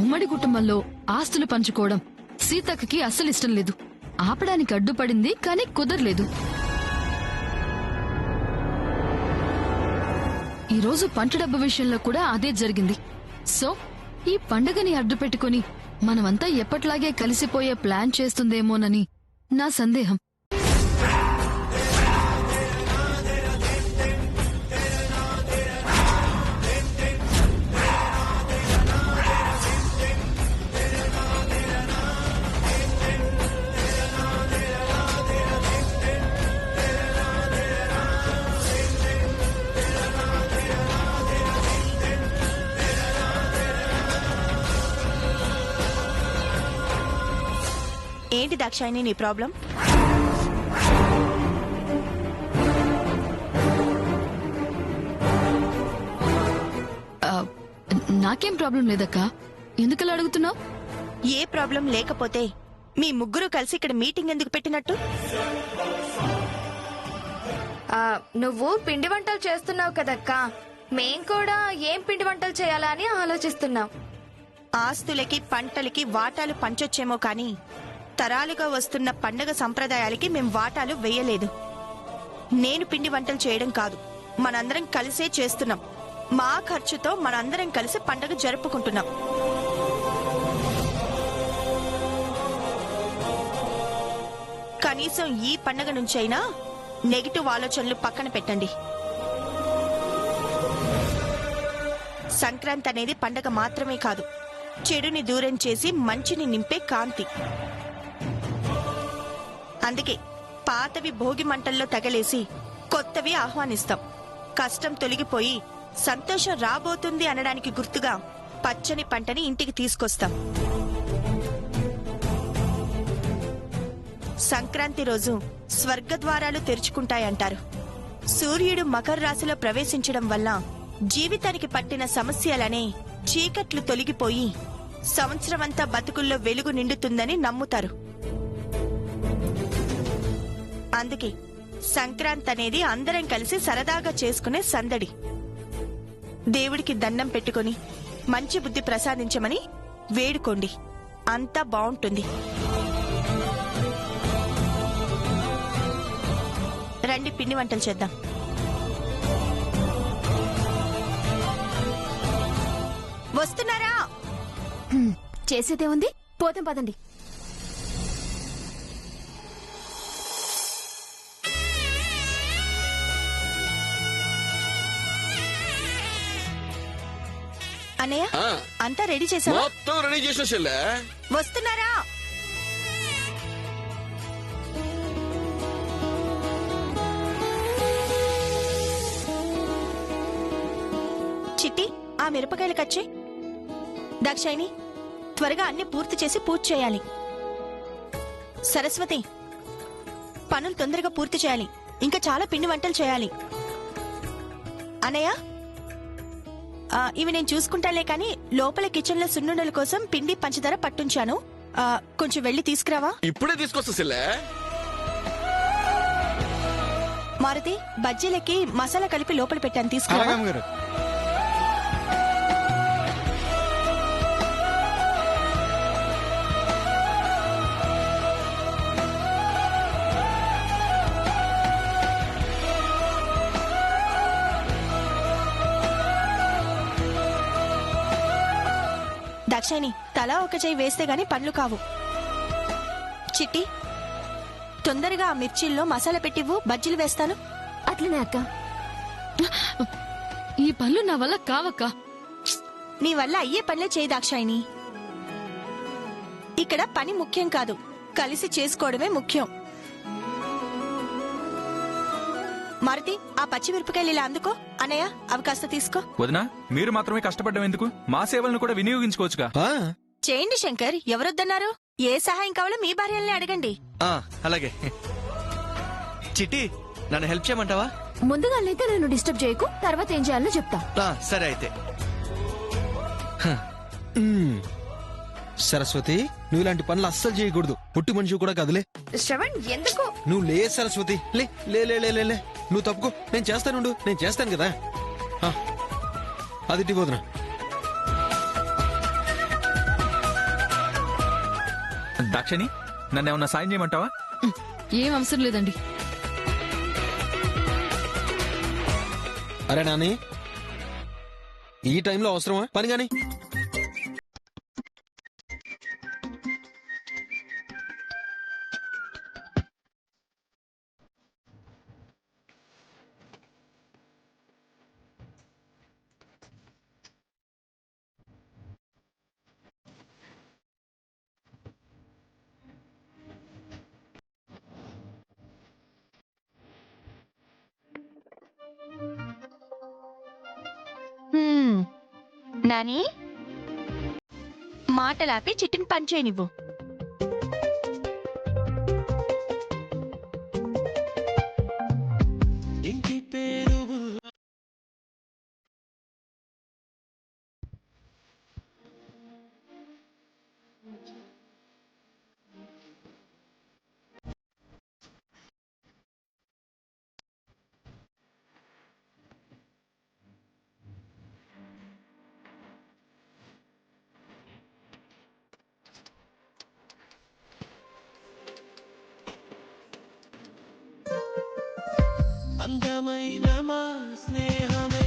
ఉమ్మడి కుటుంబంలో ఆస్తులు పంచుకోవడం సీతక్కకి అస్సలు ఇష్టం లేదు. ఆపడానికి అడ్డుపడింది, కానీ కుదరలేదు. ఈరోజు పంట డబ్బు విషయంలో కూడా అదే జరిగింది. సో ఈ పండుగని అడ్డు పెట్టుకుని మనమంతా ఎప్పట్లాగే కలిసిపోయే ప్లాన్ చేస్తుందేమోనని నా సందేహం. ఏంటి దాక్షాయిని నీ ప్రాబ్లం? నాకేం ప్రాబ్లం లేదక్కా. ఎందుకలా అడుగుతున్నావు? ఏ ప్రాబ్లం లేకపోతే మీ ముగ్గురు కలిసి ఇక్కడ మీటింగ్ ఎందుకు పెట్టినట్టు? నువ్వు పిండి వంటలు చేస్తున్నావు కదక్కా, మేం కూడా ఏం పిండి వంటలు చేయాలా అని ఆలోచిస్తున్నాం. ఆస్తులకి పంటలకి వాటాలు పంచొచ్చేమో కానీ తరాలుగా వస్తున్న పండగ సంప్రదాయాలకి మేం వాటాలు వేయలేదు. నేను పిండి వంటలు చేయడం కాదు, మనందరం కలిసే చేస్తున్నాం. మా ఖర్చుతో మనందరం కలిసి పండగ జరుపుకుంటున్నాం. కనీసం ఈ పండగ నుంచైనా నెగిటివ్ ఆలోచనలు పక్కన పెట్టండి. సంక్రాంతి అనేది పండగ మాత్రమే కాదు, చెడుని దూరం చేసి మంచిని నింపే కాంతి. అందుకే పాతవి భోగి మంటల్లో తగలేసి కొత్తవి ఆహ్వానిస్తాం. కష్టం తొలగిపోయి సంతోషం రాబోతుంది అనడానికి గుర్తుగా పచ్చని పంటని ఇంటికి తీసుకొస్తాం. సంక్రాంతి రోజు స్వర్గద్వారాలు తెరుచుకుంటాయంటారు. సూర్యుడు మకర రాశిలో ప్రవేశించడం వల్ల జీవితానికి పట్టిన సమస్యలనే చీకట్లు తొలగిపోయి సంవత్సరమంతా బతుకుల్లో వెలుగు నిండుతుందని నమ్ముతారు. అందుకే సంక్రాంతి అనేది అందరం కలిసి సరదాగా చేసుకునే సందడి. దేవుడికి దండం పెట్టుకుని మంచి బుద్ధి ప్రసాదించమని వేడుకోండి, అంతా బావుంటుంది. రండి పిండి వంటలు చేద్దాం. వస్తున్నారా? చేసేదే ఉంది, పోతాం పదండి. అన్నయ్య, అంతా రెడీ చేసావా? మొత్తం రెడీ చేసేసా. వస్తున్నారా? చిట్టి, ఆ మిరపకాయలు కచ్చే. దాక్షాయిని, త్వరగా అన్ని పూర్తి చేసి పూజ చేయాలి. సరస్వతి, పనులు తొందరగా పూర్తి చేయాలి. ఇంకా చాలా పిండి వంటలు చేయాలి. అన్నయ్య, ఇవి నేను చూసుకుంటాలే కానీ లోపల కిచెన్ లో సున్నుండల కోసం పిండి పంచదార పట్టుంచాను. కొంచెం వెళ్లి తీసుకురావా? ఇప్పుడే తీసుకొస్తా సెల్లే. మారుతి, బజ్జీలకి మసాలా కలిపి లోపల పెట్టాను, తీసుకురావా? దాక్షాయిని, తలా ఒక చెయ్యి వేస్తే గాని పనులు కావు. చిట్టి, తొందరగా ఆ మిర్చిల్లో మసాలా పెట్టివ్వు, బజ్జీలు వేస్తాను. అట్లనే అక్క. ఈ పనులు నా వల్ల కావక్క. నీ వల్ల అయ్యే పనులే చేయి దాక్షాయిని. ఇక్కడ పని ముఖ్యం కాదు, కలిసి చేసుకోవడమే ముఖ్యం. మారుతి, ఆ పచ్చిమిరపకాయలు ఇలా అందుకో. అన్నయ్య, అవి కాస్త తీసుకో. వదినా, మీరు మాత్రమే కష్టపడ్డం ఎందుకు? మా సేవలను కూడా వినియోగించుకోవచ్చుగా. చేయండి శంకర్, ఎవరొద్దన్నారు? ఏ సహాయం కావాలో మీ భార్యల్ని అడగండి. అలాగే. చిట్టి, నన్ను హెల్ప్ చేయమంటావా? ముందుగానైతే నన్ను డిస్టర్బ్ చేయకు, తర్వాత ఏం చేయాలో చెప్తా. సరే అయితే. సరస్వతి, నువ్వు ఇలాంటి పనులు అస్సలు చేయకూడదు. పుట్టి మనిషి కూడా కదలే. శ్రవణ్, ఎందుకు? నువ్వు లే సరస్వతి, లే లే లే లే లే. నువ్వు తప్పుకో, నేను చేస్తానుండు, నేను చేస్తాను కదా. అది పోదునా. దాక్షిణి నన్ను ఏమన్నా సాయం చేయమంటావా? ఏం అవసరం లేదండి. అరే నాని, ఈ టైంలో అవసరమా పని గాని? నాని, మాటలాపి చిట్టిని పనిచేయ నువ్వు. అందమైన మా స్నేహమే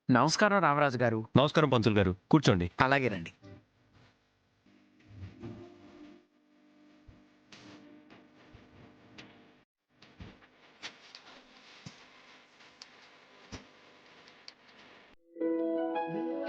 నమస్కారం రామరాజు గారు. నమస్కారం పంతులు గారు, కూర్చోండి. అలాగే రండి.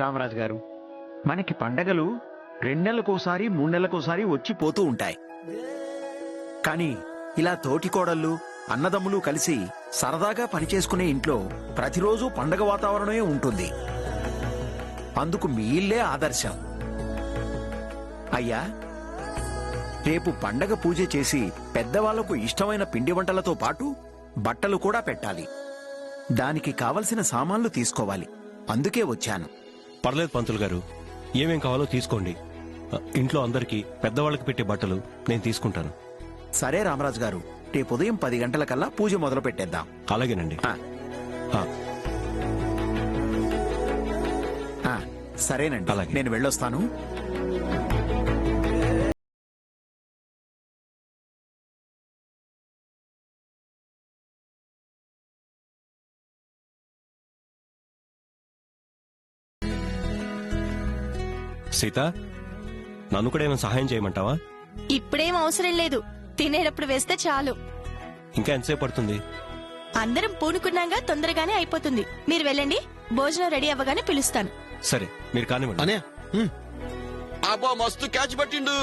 రామరాజు గారు, మనకి పండగలు 2 నెలలకోసారి 3 నెలలకోసారి వచ్చి పోతూ ఉంటాయి. కానీ ఇలా తోటికోడళ్ళు అన్నదమ్ములు కలిసి సరదాగా పనిచేసుకునే ఇంట్లో ప్రతిరోజు పండగ వాతావరణమే ఉంటుంది. అందుకు మీ ఇల్లే ఆదర్శం. అయ్యా, రేపు పండగ పూజ చేసి పెద్దవాళ్లకు ఇష్టమైన పిండి వంటలతో పాటు బట్టలు కూడా పెట్టాలి. దానికి కావలసిన సామాన్లు తీసుకోవాలి. అందుకే వచ్చాను. పర్లేదు పంతులు గారు, ఏమేం కావాలో తీసుకోండి. ఇంట్లో అందరికీ పెద్దవాళ్ళకి పెట్టే బట్టలు నేను తీసుకుంటాను. సరే రామరాజు గారు, రేపు ఉదయం 10 గంటలకల్లా పూజ మొదలు పెట్టేద్దాం. అలాగేనండి. సరేనండి, అలాగే. నేను వెళ్ళొస్తాను. సీత, నన్ను కూడా ఏమైనా సహాయం చేయమంటావా? ఇప్పుడేం అవసరం లేదు, తినేటప్పుడు వేస్తే చాలు. ఇంకా ఎంతసేపు పడుతుంది? అందరం పూనుకున్నాగా తొందరగానే అయిపోతుంది. మీరు వెళ్ళండి, భోజనం రెడీ అవ్వగానే పిలుస్తాను. సరే, మీరు కానివ్వండి. అనే అబ్బా మస్తు క్యాచ్ పట్టిండు.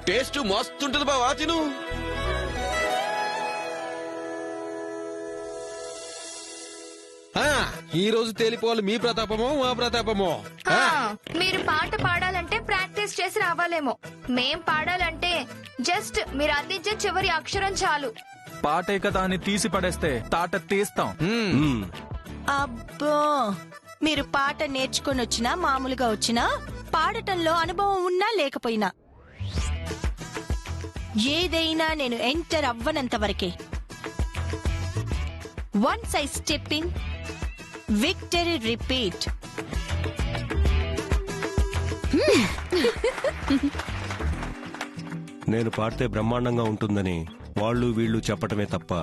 టేస్ట్ మస్తు ఉంటది బావా, తిను. ఈ రోజు తేలిపోవాలి మీ ప్రతాపమో మా ప్రతాపమో. మీరు పాట పాడాలంటే ప్రాక్టీస్ చేసి రావాలేమో. మేం పాడాలంటే జస్ట్ మీరు అందించే చివరి అక్షరం చాలు. పాటే కదా అని తీసి పడేస్తే తాట తీస్తాం. అబ్బో, మీరు పాట నేర్చుకొని వచ్చినా మామూలుగా వచ్చినా పాడటంలో అనుభవం ఉన్నా లేకపోయినా ఏదైనా నేను ఎంటర్ అవ్వనంత వరకే. Once I step in, victory repeat. నేను పాడితే బ్రహ్మాండంగా ఉంటుందని వాళ్ళు వీళ్ళు చెప్పటమే తప్ప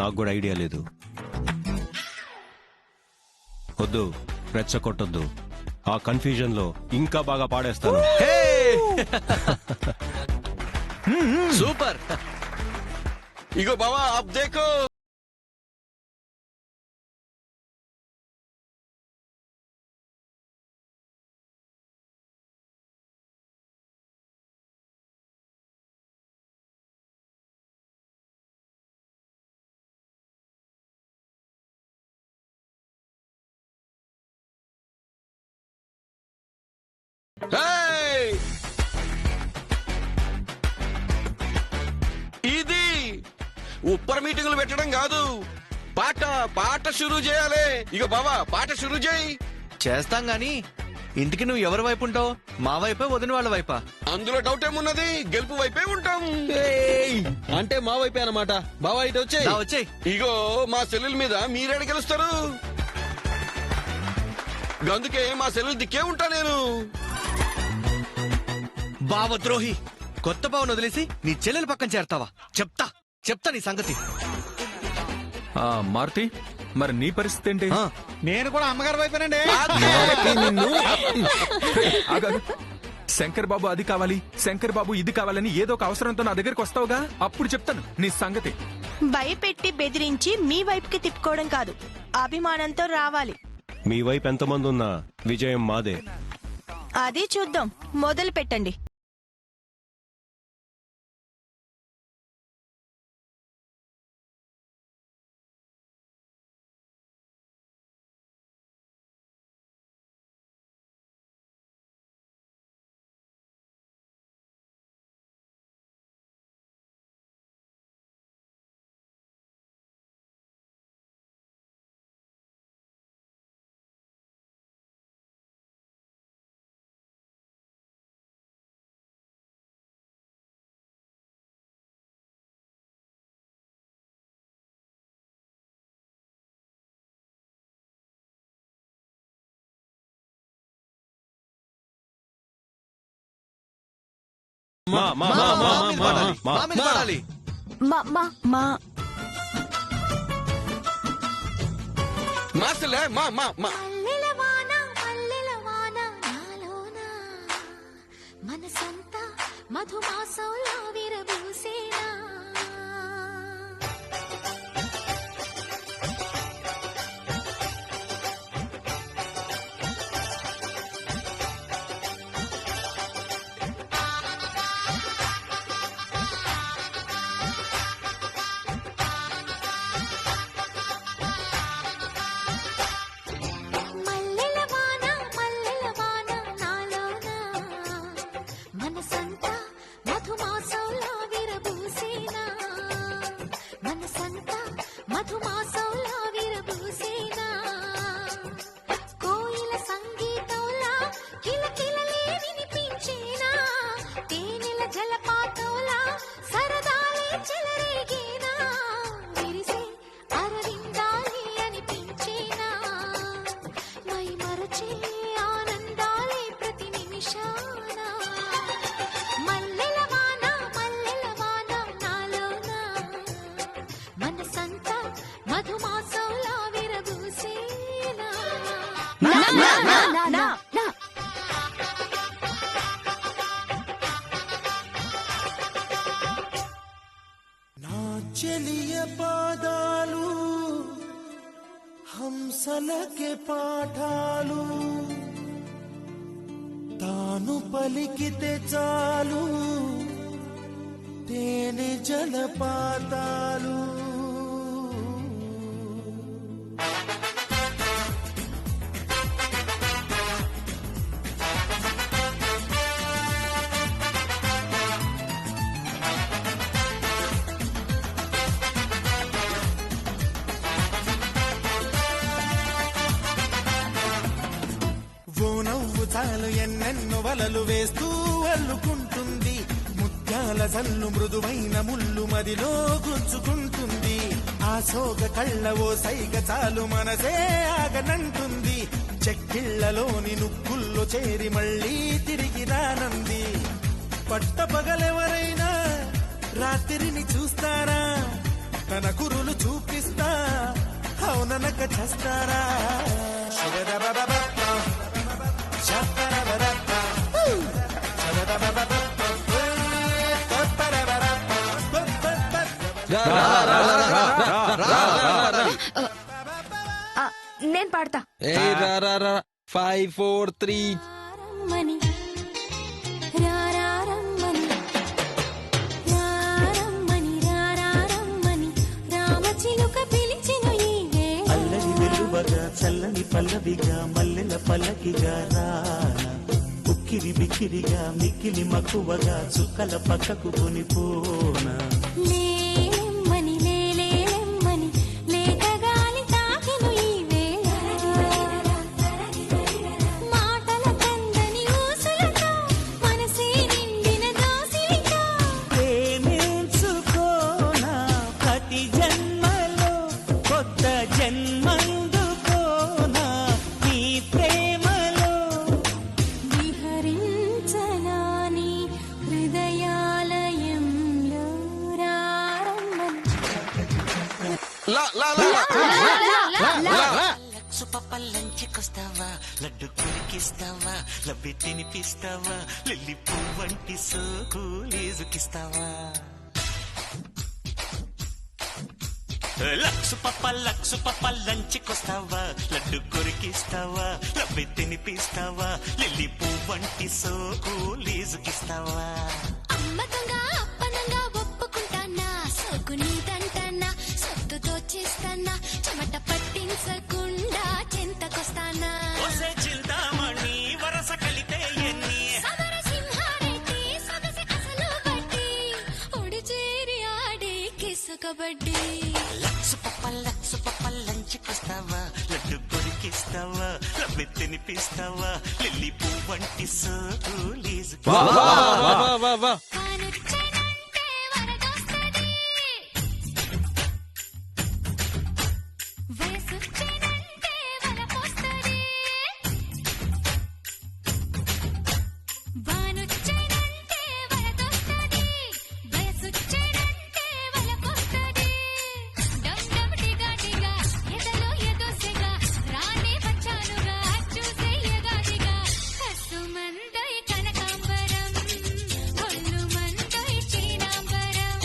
నాకు కూడా ఐడియా లేదు. వద్దు, రెచ్చగొట్టొద్దు. ఆ కన్ఫ్యూజన్ లో ఇంకా బాగా పాడేస్తాను. సూపర్. ఇగో బావా, అబ్ దేఖో. ఇది ఉప్పర్ మీటింగులు పెట్టడం కాదు, పాట పాట షురూ చేయాలి. ఇక బావా, పాట షురూ చేయి. చేస్తాం గాని ఇంటికి నువ్వు ఎవరి వైపు ఉంటావు? మా వైపే, వదిన వాళ్ళ వైపా? అందులో డౌట్ ఏమున్నది, గెలుపు వైపే ఉంటాం. ఏయ్! అంటే మా వైపే అన్నమాట. బావా ఇటు వచ్చేయ్. వచ్చేయ్. ఇగో మా సెల్లుల మీద మీరేడ గెలుస్తారు. అందుకే మా సెల్లులు దిక్కే ఉంటా నేను. బావ ద్రోహి, కొత్త బావను వదిలేసి నీ చెల్లెల పక్కన చేరతావా? చెప్తా నీ సంగతి. మారుతి, మరి నీ పరిస్థితి ఏంటి? నేను కూడా అమ్మగారి వైపేనండి. ఆగాగు. శంకర్ బాబు అది కావాలి, శంకర్ బాబు ఇది కావాలని ఏదో ఒక అవసరంతో నా దగ్గరికి వస్తావుగా, అప్పుడు చెప్తాను నీ సంగతి. భయపెట్టి బెదిరించి మీ వైపుకి తిప్పుకోవడం కాదు, అభిమానంతో రావాలి. మీ వైపు ఎంతమంది ఉన్నా విజయం మాదే. అది చూద్దాం, మొదలు పెట్టండి. పాడాలి. మా సెల్లే మా మనసంతా మధుమాసంలో విరబూసేనా. చెలియ పాదాలు హంసలకే పాఠాలు తాను పలికితే చాలు తేనె జలపాతాలు. చాలు ఎన్నెన్నో వలలు వేస్తూ అల్లుకుంటుంది, ముత్యాల జల్లు మృదువైన ముళ్ళు మదిలో గుచ్చుకుంటుంది. ఆ సోగ కళ్ళ ఓ సైగ చాలు మనసే ఆగనంటుంది, చెక్కిళ్లలోని నుక్కుల్లో చేరి మళ్ళీ తిరిగి రానంది. పట్ట పగలెవరైనా రాత్రిని చూస్తారా, తన కురులు చూపిస్తా అవుననక చేస్తారా. నేను పాడతా. 5 4 3 అల్లరి వెలువగా చల్లని పల్లవిగా మల్లెల పల్లకిగా రానా, ఉక్కిరి బిక్కిరిగా మిక్కిలి మక్కువగా చుక్కల పక్కకు కొనిపోనా. ప్రేమించుకో లా లా లా లంచుకొస్తావా లడ్డు కురికిస్తావా లబ్బి తినిపిస్తావా లిల్లి పువ్వంటి సోకు లేజుకిస్తావా లక్సు పప్ప లంచుకొస్తావా లడ్డు కొరికిస్తావా లబ్బి తినిపిస్తావా లిల్లి పువ్వంటి సోకు లేజుకిస్తావా అమ్మకంగా అప్పనంగా ఒప్పుకుంటానా సోకు నీదంటానా సొత్తుతో చేస్తానా చెమట పట్టించకుండా చింతకొస్తానా చింతామణి వరస కలితే ఎన్ని సమరసింహారెడ్డి సొగసి అసలు బట్టి ఒడి చేరి ఆడే కిసు కబడ్డీ లక్సు పప్ప లంచుకొస్తావా లడ్డు కొరికిస్తావా లబ్బి తినిపిస్తావా లిల్లి పువ్వంటి సోకు లేజుకిస్తావా కానుచ్చనంటే వరదొస్తది వయసొచ్చనంటే వలపోస్తది వానొచ్చనంటే వరదొస్తది వయసొచ్చనంటే వలపోస్తది డమ్ డమ్ డిగా డిగా ఎదలో ఎదోసెగా రానే వచ్చానుగా చూసే ఎగాదిగా కసుమందై కనకాంబరం ఒళ్ళు మందై చీనాంబరం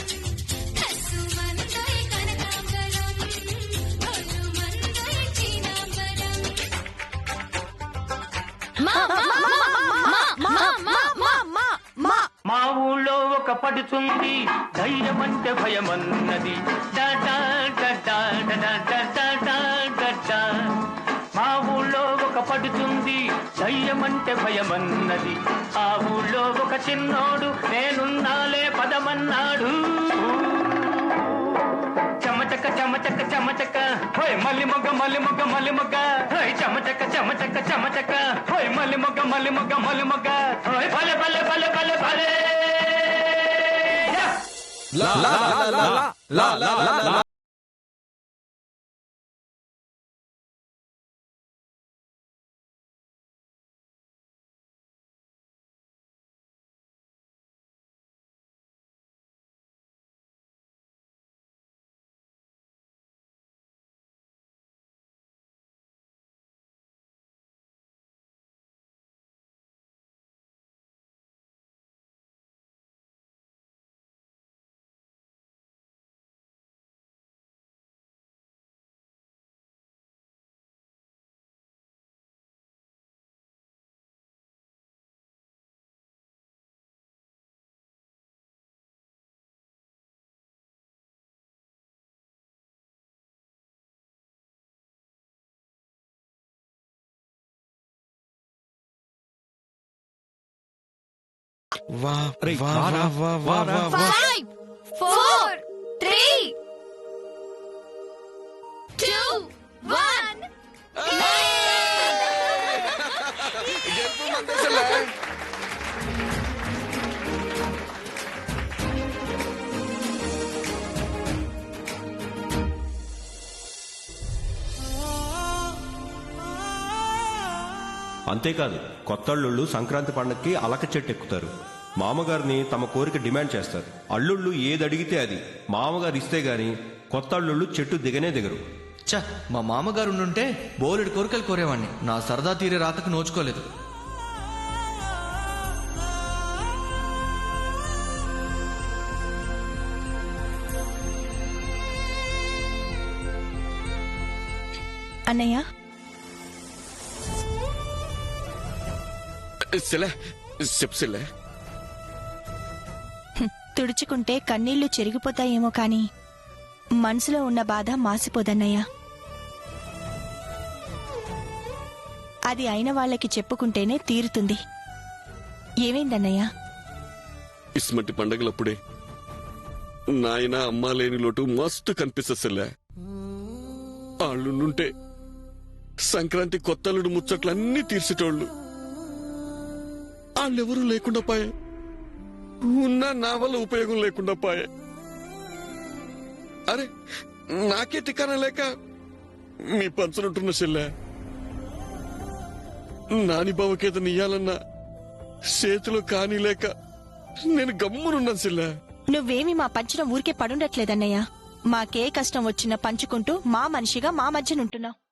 కసుమందై కనకాంబరం ఒళ్ళు మందై చీనాంబరం మా ఊళ్ళో ఒక పడుతుంది ధైర్యమంటే భయమన్నది డా డా డా డా డా డా డా డా డా డా. మా ఊళ్ళో ఒక పడుతుంది ధైర్యమంటే భయమన్నది ఆ ఊళ్ళో ఒక చిన్నోడు నేనున్నాలే పదమన్నాడు చెమటక చెమటక చెమటక హోయ్ మల్లి మొగ్గ హోయ్ చెమటక చెమటక చెమటక హోయ్ మల్లి మొగ్గ హోయ్ భలే భలే భలే భలే భలే లా లా లా లా లా లా లా. వా రేయ్, వా వారా, వా వా వా వా 5 4 3 2 1 గెలుపు మందేశలే. అంతేకాదు కొత్తల్లుళ్ళు సంక్రాంతి పండక్కి అలక చెట్టు ఎక్కుతారు. మామగారిని తమ కోరిక డిమాండ్ చేస్తారు. అల్లుళ్ళు ఏది అడిగితే అది మామగారు ఇస్తే గాని కొత్త అల్లుళ్ళు చెట్టు దిగనే దిగరు. చ మా మామగారు ఉండుంటే బోలెడు కోరికలు కోరేవాణ్ణి. నా సరదా తీరే రాతకు నోచుకోలేదు. అన్నయ్య సెలే చెప్పు సెలే. తుడుచుకుంటే కన్నీళ్లు చెరిగిపోతాయేమో కాని మనసులో ఉన్న బాధ మాసిపోదన్నయ్య. అది అయిన వాళ్ళకి చెప్పుకుంటేనే తీరుతుంది. ఏమైందన్నయ్య? ఇస్మటి పండగలప్పుడే నాయన అమ్మ లేని లోటు మస్తు కనిపిస్తలే. ఆళ్ళుంటే సంక్రాంతి కొత్తలుడు ముచ్చట్లన్నీ తీర్చేటోళ్ళు. వాళ్ళెవరూ లేకుండా పాయే. ఉన్న నా వల్ల ఉపయోగం లేకుండా పాయే. అరే నాకే టికానా లేక మీ పంచనుంటున్న చెల్లె. నాని బావకేత నీయాలన్నా చేతిలో కానీ లేక నేను గమ్మునున్నాను చెల్లె. నువ్వేమి మా పంచడం ఊరికే పడుండట్లేదన్నయ్య. మాకే కష్టం వచ్చినా పంచుకుంటూ మా మనిషిగా మా మధ్యనుంటున్నావు.